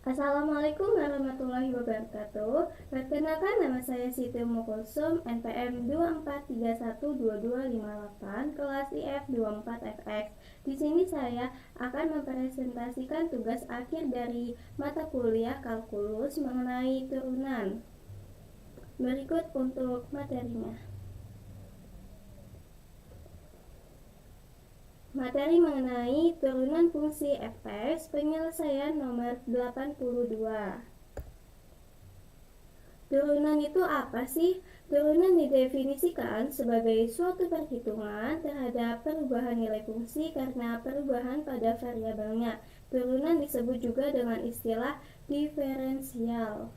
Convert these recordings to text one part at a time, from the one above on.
Assalamualaikum warahmatullahi wabarakatuh. Perkenalkan, nama saya Siti Umu Kulsum, NPM 24312258, kelas IF 24FX. Di sini saya akan mempresentasikan tugas akhir dari mata kuliah kalkulus mengenai turunan. Berikut untuk materinya. Materi mengenai turunan fungsi fx, penyelesaian nomor 82. Turunan itu apa sih? Turunan didefinisikan sebagai suatu perhitungan terhadap perubahan nilai fungsi karena perubahan pada variabelnya. Turunan disebut juga dengan istilah diferensial.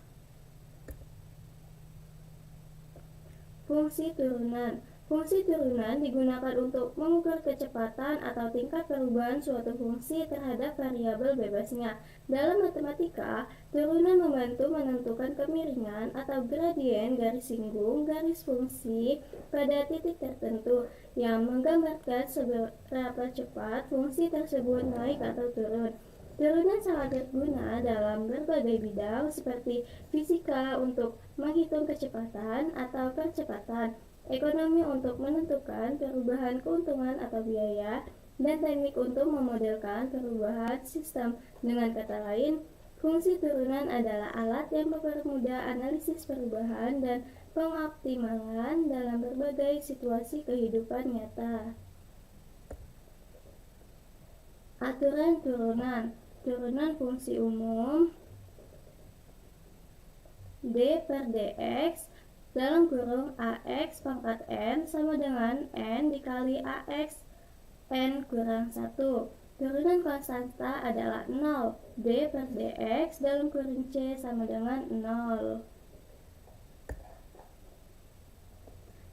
Fungsi turunan. Fungsi turunan digunakan untuk mengukur kecepatan atau tingkat perubahan suatu fungsi terhadap variabel bebasnya. Dalam matematika, turunan membantu menentukan kemiringan atau gradien garis singgung garis fungsi pada titik tertentu yang menggambarkan seberapa cepat fungsi tersebut naik atau turun. Turunan sangat berguna dalam berbagai bidang seperti fisika untuk menghitung kecepatan atau percepatan, ekonomi untuk menentukan perubahan keuntungan atau biaya, dan teknik untuk memodelkan perubahan sistem. Dengan kata lain, fungsi turunan adalah alat yang mempermudah analisis perubahan dan pengoptimalan dalam berbagai situasi kehidupan nyata. Aturan turunan. Turunan fungsi umum d per dx dalam kurung ax pangkat n sama dengan n dikali ax n kurang 1. Turunan konstanta adalah 0. D per dx dalam kurung c sama dengan 0.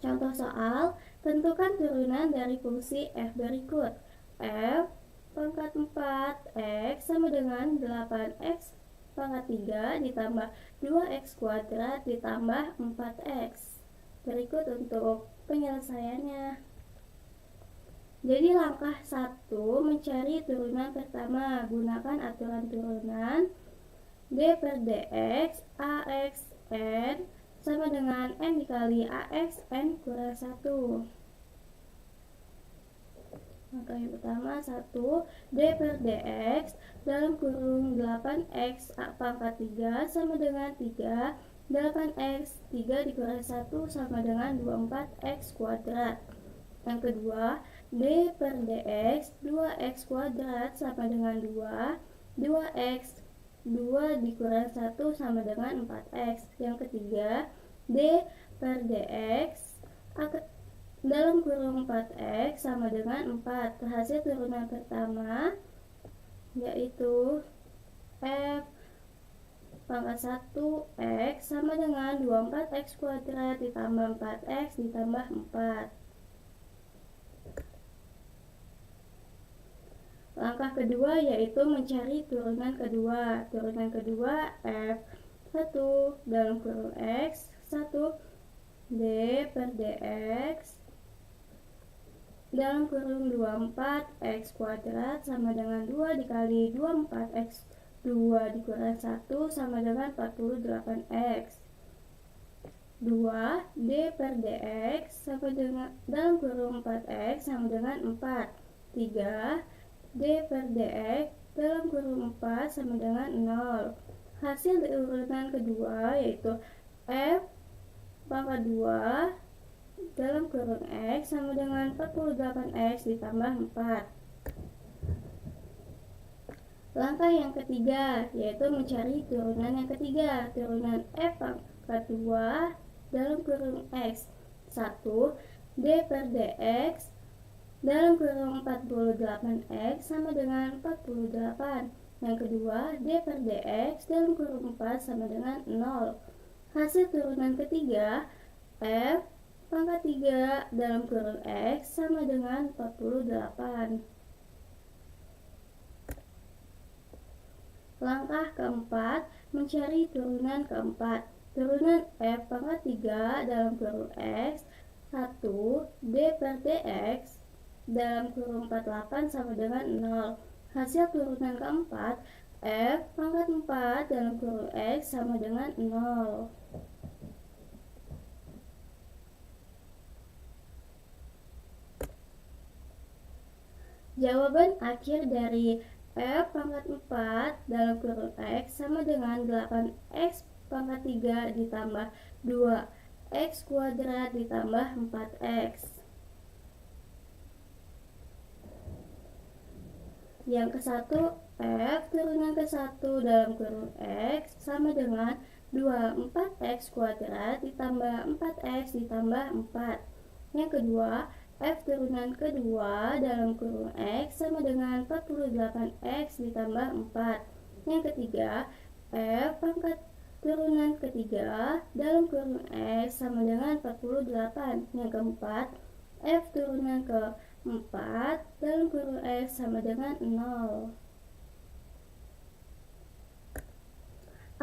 Contoh soal, tentukan turunan dari fungsi f berikut. F pangkat 4x sama dengan 8x pangkat 3 ditambah 2x kuadrat ditambah 4x. Berikut untuk penyelesaiannya. Jadi langkah 1, mencari turunan pertama. Gunakan aturan turunan d per dx ax n sama dengan n dikali ax n kurang 1. Maka yang pertama 1, d per dx dalam kurung 8x pangkat 3 sama dengan 3, 8x 3 dikurang 1 sama dengan 24x kuadrat. Yang kedua, d per dx 2x kuadrat sama dengan 2, 2x 2 dikurang 1 sama dengan 4x. Yang ketiga, d per dx dalam kurung 4x sama dengan 4. Hasil turunan pertama yaitu f pangkat 1x sama dengan 24x kuadrat ditambah 4x ditambah 4. Langkah kedua yaitu mencari turunan kedua. Turunan kedua f 1 dalam kurung x 1 d per dx dalam kurung 24x kuadrat sama dengan 2 dikali 24x 2 dikurang 1 sama dengan 48x. 2 d per dx sama dengan dalam kurung 4x sama dengan 4. 3 d per dx dalam kurung 4 sama dengan 0. Hasil turunan kedua yaitu f pangkat 2 dalam kurung x sama dengan 48x ditambah 4. Langkah yang ketiga yaitu mencari turunan yang ketiga. Turunan f pangkat 2 dalam kurung x 1 d per dx dalam kurung 48x sama dengan 48. Yang kedua, d per dx dalam kurung 4 sama dengan 0. Hasil turunan ketiga f pangkat 3 dalam kurung x sama dengan 48. Langkah keempat, mencari turunan keempat. Turunan f pangkat 3 dalam kurung x 1 d per dx dalam kurung 48 sama dengan 0. Hasil turunan keempat F pangkat 4 dalam kurung X sama dengan 0. Jawaban akhir dari F pangkat 4 dalam kurung X sama dengan 8X pangkat 3 ditambah 2X kuadrat ditambah 4X. Yang ke satu, F turunan ke 1 dalam kurung X sama dengan 24X kuadrat ditambah 4X ditambah 4. Yang kedua, F turunan kedua dalam kurung X sama dengan 48X ditambah 4. Yang ketiga, F pangkat turunan ketiga dalam kurung X sama dengan 48. Yang keempat, F turunan ke-4 dalam kurung X sama dengan 0.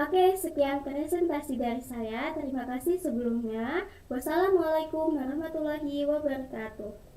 Oke, sekian presentasi dari saya. Terima kasih sebelumnya. Wassalamualaikum warahmatullahi wabarakatuh.